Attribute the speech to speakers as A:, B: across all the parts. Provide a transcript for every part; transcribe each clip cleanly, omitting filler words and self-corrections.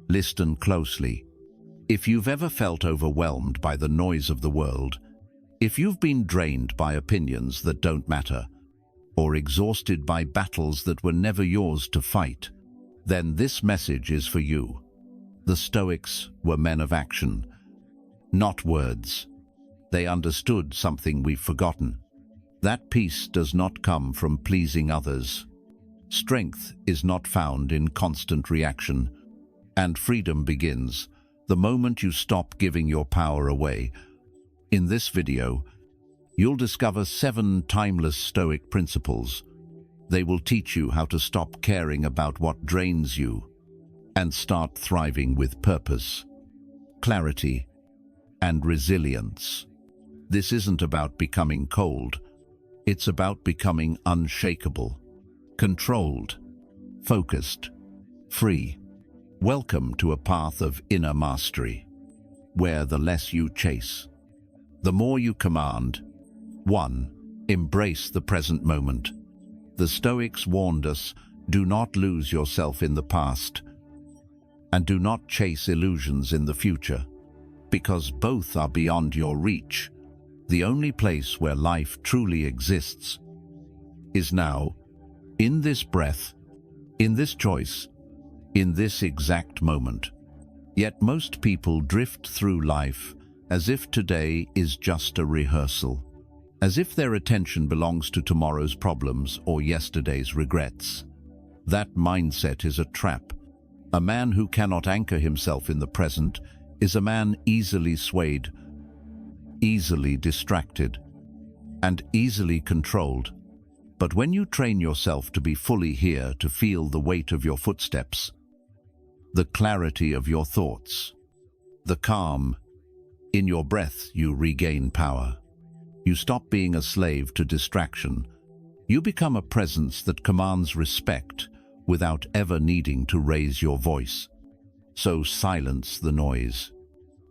A: Listen closely. If you've ever felt overwhelmed by the noise of the world, if you've been drained by opinions that don't matter, or exhausted by battles that were never yours to fight, then this message is for you. The Stoics were men of action, not words. They understood something we've forgotten. That peace does not come from pleasing others. Strength is not found in constant reaction, and freedom begins the moment you stop giving your power away. In this video, you'll discover 7 timeless Stoic principles. They will teach you how to stop caring about what drains you and start thriving with purpose, clarity, and resilience. This isn't about becoming cold. It's about becoming unshakable, controlled, focused, free. Welcome to a path of inner mastery, where the less you chase, the more you command. 1. Embrace the present moment. The Stoics warned us, do not lose yourself in the past, and do not chase illusions in the future, because both are beyond your reach. The only place where life truly exists is now, in this breath, in this choice, in this exact moment. Yet most people drift through life as if today is just a rehearsal, as if their attention belongs to tomorrow's problems or yesterday's regrets. That mindset is a trap. A man who cannot anchor himself in the present is a man easily swayed, easily distracted, and easily controlled. But when you train yourself to be fully here, to feel the weight of your footsteps, the clarity of your thoughts, the calm in your breath, you regain power. You stop being a slave to distraction. You become a presence that commands respect without ever needing to raise your voice. So silence the noise.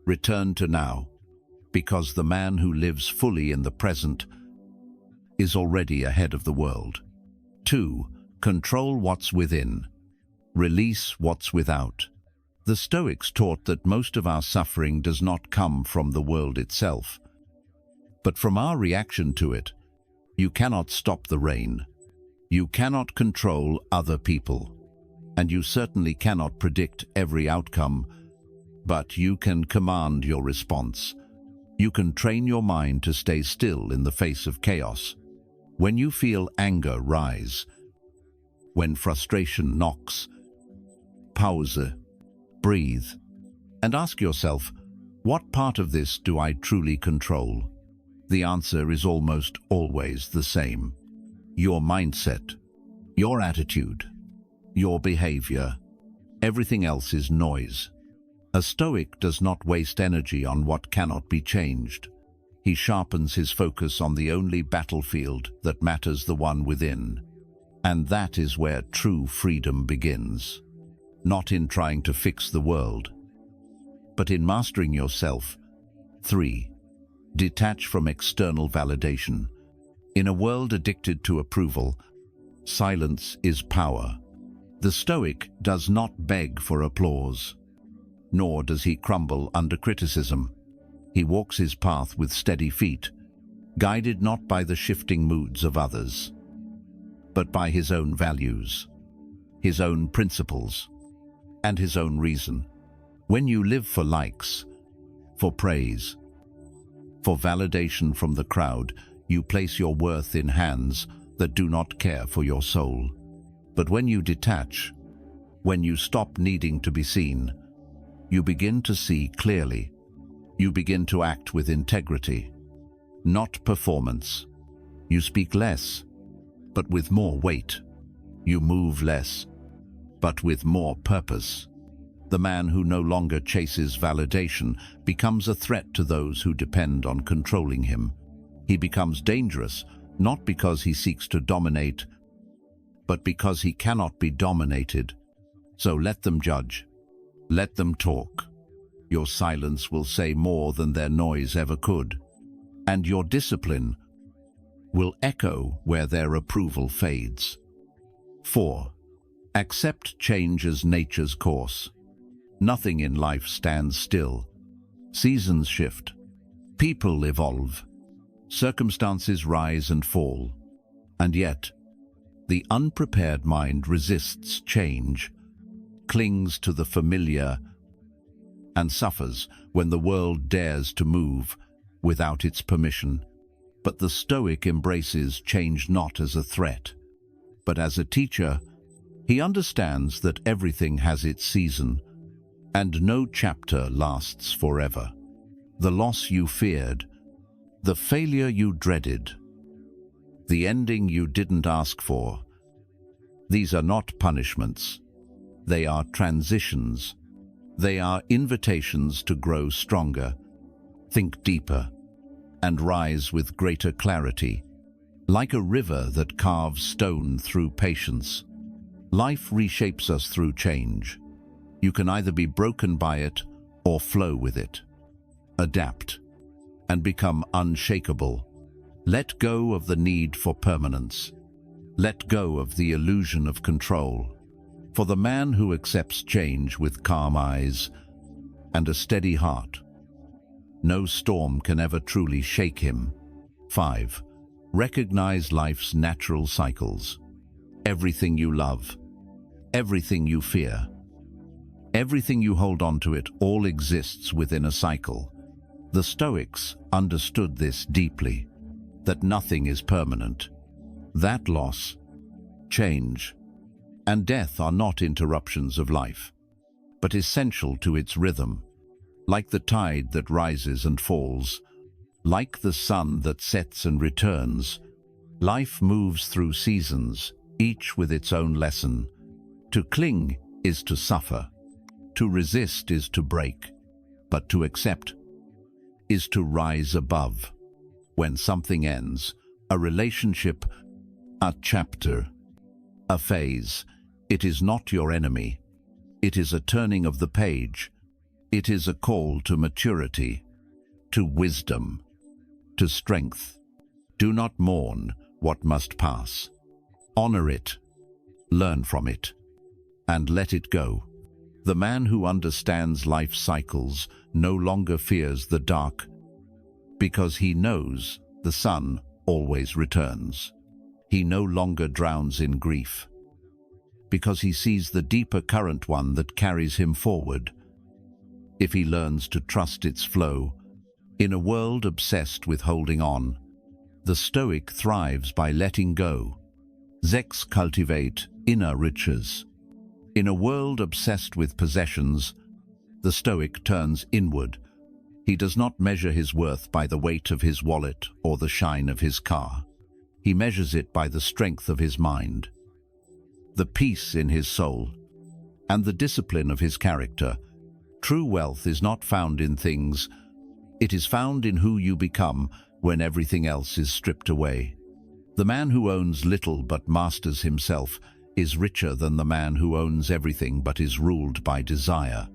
A: Return to now, because the man who lives fully in the present is already ahead of the world. 2. Control what's within. Release what's without. The Stoics taught that most of our suffering does not come from the world itself, but from our reaction to it. You cannot stop the rain. You cannot control other people, and you certainly cannot predict every outcome, but you can command your response. You can train your mind to stay still in the face of chaos. When you feel anger rise, when frustration knocks, pause, breathe, and ask yourself, what part of this do I truly control? The answer is almost always the same. Your mindset, your attitude, your behavior. Everything else is noise. A Stoic does not waste energy on what cannot be changed. He sharpens his focus on the only battlefield that matters, the one within. And that is where true freedom begins. Not in trying to fix the world, but in mastering yourself. 3. Detach from external validation. In a world addicted to approval, silence is power. The Stoic does not beg for applause, nor does he crumble under criticism. He walks his path with steady feet, guided not by the shifting moods of others, but by his own values, his own principles, and his own reason. When you live for likes, for praise, for validation from the crowd, you place your worth in hands that do not care for your soul. But when you detach, when you stop needing to be seen, you begin to see clearly. You begin to act with integrity, not performance. You speak less, but with more weight. You move less, but with more purpose. The man who no longer chases validation becomes a threat to those who depend on controlling him. He becomes dangerous, not because he seeks to dominate, but because he cannot be dominated. So let them judge. Let them talk. Your silence will say more than their noise ever could, and your discipline will echo where their approval fades. 4. Accept change as nature's course. Nothing in life stands still. Seasons shift. People evolve. Circumstances rise and fall. And yet, the unprepared mind resists change, clings to the familiar, and suffers when the world dares to move without its permission. But the Stoic embraces change not as a threat, but as a teacher. He understands that everything has its season, and no chapter lasts forever. The loss you feared, the failure you dreaded, the ending you didn't ask for, these are not punishments. They are transitions. They are invitations to grow stronger, think deeper, and rise with greater clarity. Like a river that carves stone through patience, life reshapes us through change. You can either be broken by it or flow with it. Adapt and become unshakable. Let go of the need for permanence. Let go of the illusion of control. For the man who accepts change with calm eyes and a steady heart, no storm can ever truly shake him. 5. Recognize life's natural cycles. Everything you love, everything you fear, everything you hold on to, it all exists within a cycle. The Stoics understood this deeply, that nothing is permanent, that loss, change, and death are not interruptions of life, but essential to its rhythm. Like the tide that rises and falls, like the sun that sets and returns, life moves through seasons, each with its own lesson. To cling is to suffer, to resist is to break, but to accept is to rise above. When something ends, a relationship, a chapter, a phase, it is not your enemy. It is a turning of the page. It is a call to maturity, to wisdom, to strength. Do not mourn what must pass. Honor it, learn from it, and let it go. The man who understands life cycles no longer fears the dark, because he knows the sun always returns. He no longer drowns in grief, because he sees the deeper current, one that carries him forward. If he learns to trust its flow, in a world obsessed with holding on, the Stoic thrives by letting go. Zex cultivate inner riches. In a world obsessed with possessions, the Stoic turns inward. He does not measure his worth by the weight of his wallet or the shine of his car. He measures it by the strength of his mind, the peace in his soul, and the discipline of his character. True wealth is not found in things. It is found in who you become when everything else is stripped away. The man who owns little but masters himself is richer than the man who owns everything but is ruled by desire.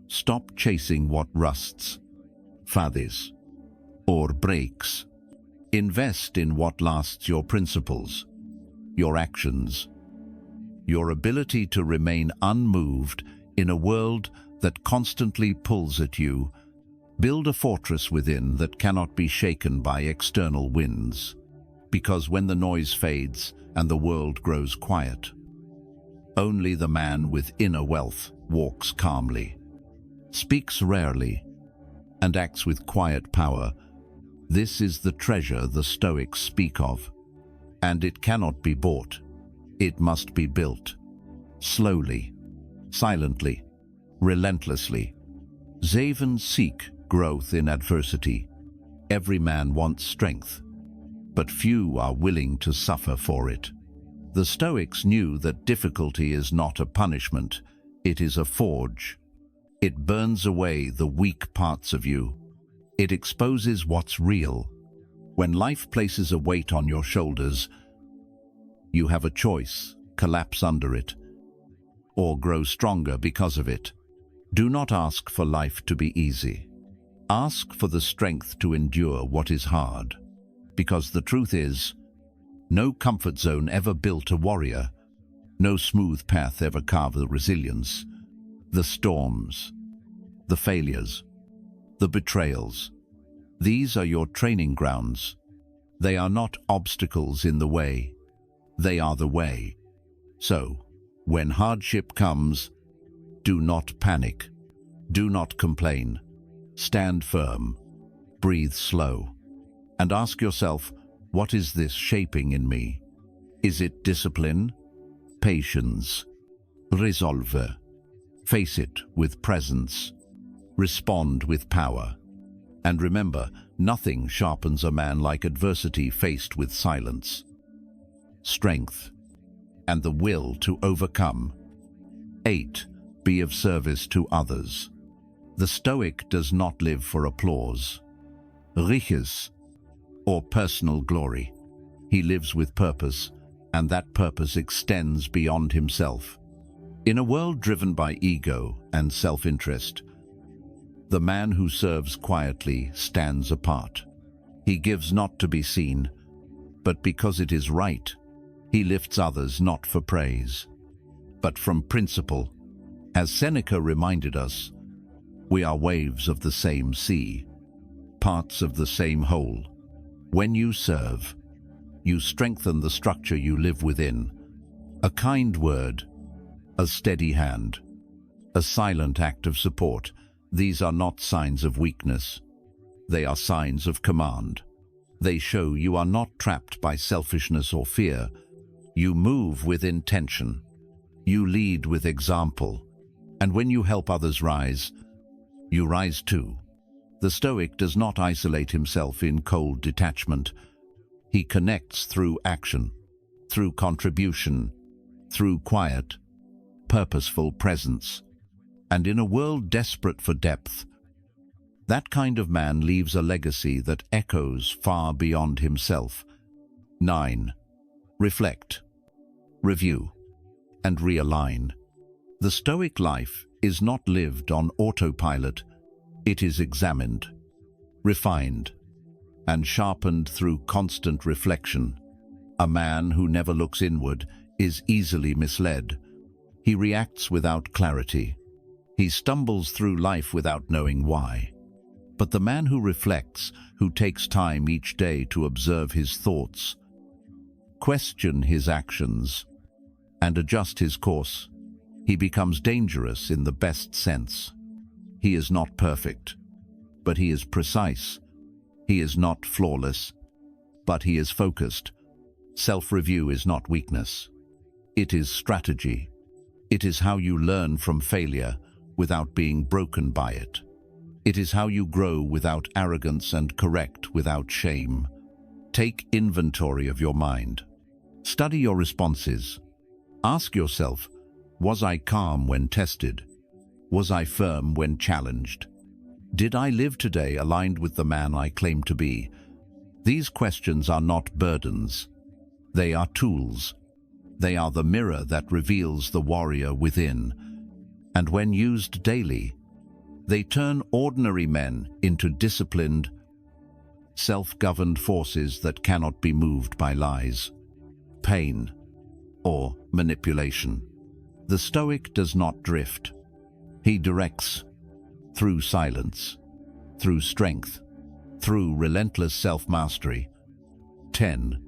A: Stop chasing what rusts, fades, or breaks. Invest in what lasts: your principles, your actions, your ability to remain unmoved in a world that constantly pulls at you. Build a fortress within that cannot be shaken by external winds. Because when the noise fades and the world grows quiet, only the man with inner wealth walks calmly, speaks rarely, and acts with quiet power. This is the treasure the Stoics speak of, and it cannot be bought. It must be built, slowly, silently, relentlessly. Zavens seek growth in adversity. Every man wants strength, but few are willing to suffer for it. The Stoics knew that difficulty is not a punishment, it is a forge. It burns away the weak parts of you. It exposes what's real. When life places a weight on your shoulders, you have a choice: collapse under it, or grow stronger because of it. Do not ask for life to be easy. Ask for the strength to endure what is hard. Because the truth is, no comfort zone ever built a warrior. No smooth path ever carved the resilience. The storms, the failures, the betrayals. These are your training grounds. They are not obstacles in the way. They are the way. So, when hardship comes, do not panic. Do not complain. Stand firm. Breathe slow. And ask yourself, what is this shaping in me? Is it discipline? Patience? Resolve? Face it with presence. Respond with power. And remember, nothing sharpens a man like adversity faced with silence, strength, and the will to overcome. 8. Be of service to others. The Stoic does not live for applause, riches, or personal glory. He lives with purpose, and that purpose extends beyond himself. In a world driven by ego and self-interest, the man who serves quietly stands apart. He gives not to be seen, but because it is right. He lifts others not for praise, but from principle. As Seneca reminded us, we are waves of the same sea, parts of the same whole. When you serve, you strengthen the structure you live within. A kind word, a steady hand, a silent act of support. These are not signs of weakness. They are signs of command. They show you are not trapped by selfishness or fear. You move with intention. You lead with example. And when you help others rise, you rise too. The Stoic does not isolate himself in cold detachment. He connects through action, through contribution, through quiet, purposeful presence. And in a world desperate for depth, that kind of man leaves a legacy that echoes far beyond himself. 9. Reflect, review, and realign. The Stoic life is not lived on autopilot. It is examined, refined, and sharpened through constant reflection. A man who never looks inward is easily misled. He reacts without clarity. He stumbles through life without knowing why. But the man who reflects, who takes time each day to observe his thoughts, question his actions, and adjust his course, he becomes dangerous in the best sense. He is not perfect, but he is precise. He is not flawless, but he is focused. Self-review is not weakness. It is strategy. It is how you learn from failure without being broken by it. It is how you grow without arrogance and correct without shame. Take inventory of your mind. Study your responses. Ask yourself, was I calm when tested? Was I firm when challenged? Did I live today aligned with the man I claim to be? These questions are not burdens. They are tools. They are the mirror that reveals the warrior within. And when used daily, they turn ordinary men into disciplined, self-governed forces that cannot be moved by lies, pain, or manipulation. The Stoic does not drift. He directs through silence, through strength, through relentless self-mastery. 10.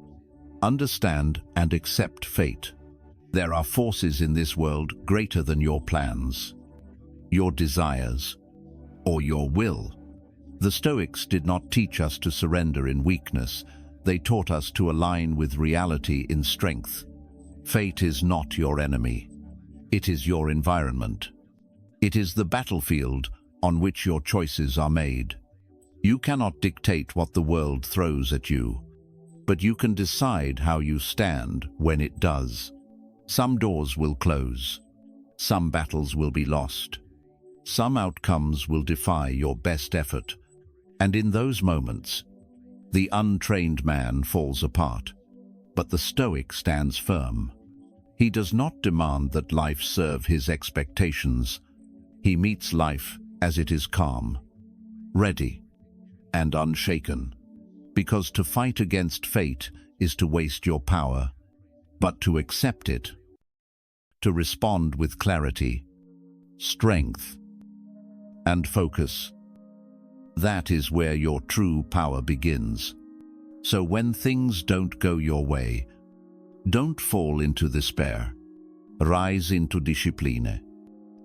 A: Understand and accept fate. There are forces in this world greater than your plans, your desires, or your will. The Stoics did not teach us to surrender in weakness. They taught us to align with reality in strength. Fate is not your enemy. It is your environment. It is the battlefield on which your choices are made. You cannot dictate what the world throws at you, but you can decide how you stand when it does. Some doors will close. Some battles will be lost. Some outcomes will defy your best effort. And in those moments, the untrained man falls apart. But the Stoic stands firm. He does not demand that life serve his expectations. He meets life as it is calm, ready, and unshaken. Because to fight against fate is to waste your power, but to accept it, to respond with clarity, strength, and focus. That is where your true power begins. So when things don't go your way, don't fall into despair. Rise into discipline.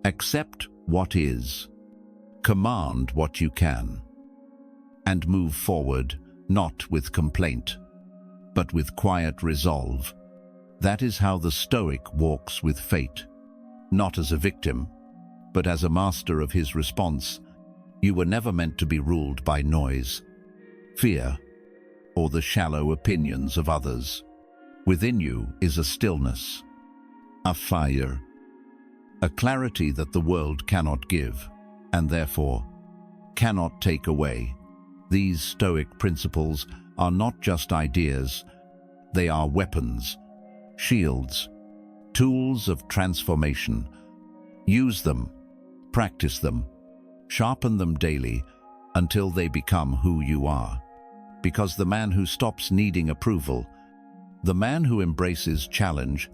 A: Accept what is. Command what you can. And move forward, not with complaint, but with quiet resolve. That is how the Stoic walks with fate, not as a victim, but as a master of his response. You were never meant to be ruled by noise, fear, or the shallow opinions of others. Within you is a stillness, a fire, a clarity that the world cannot give, and therefore cannot take away. These Stoic principles are not just ideas, they are weapons, shields, tools of transformation. Use them, practice them, sharpen them daily until they become who you are. Because the man who stops needing approval, the man who embraces challenge,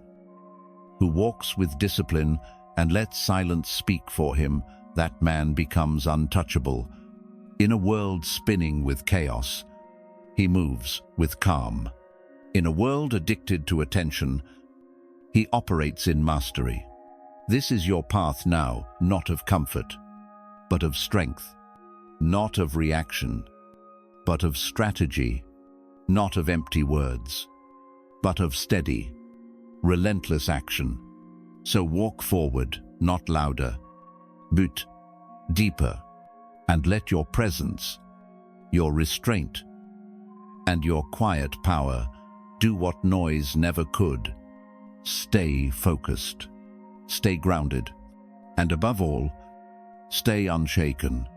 A: who walks with discipline and lets silence speak for him, that man becomes untouchable. In a world spinning with chaos, he moves with calm. In a world addicted to attention, he operates in mastery. This is your path now, not of comfort, but of strength, not of reaction, but of strategy, not of empty words, but of steady, relentless action. So walk forward, not louder, but deeper, and let your presence, your restraint, and your quiet power do what noise never could. Stay focused, stay grounded, and above all, stay unshaken.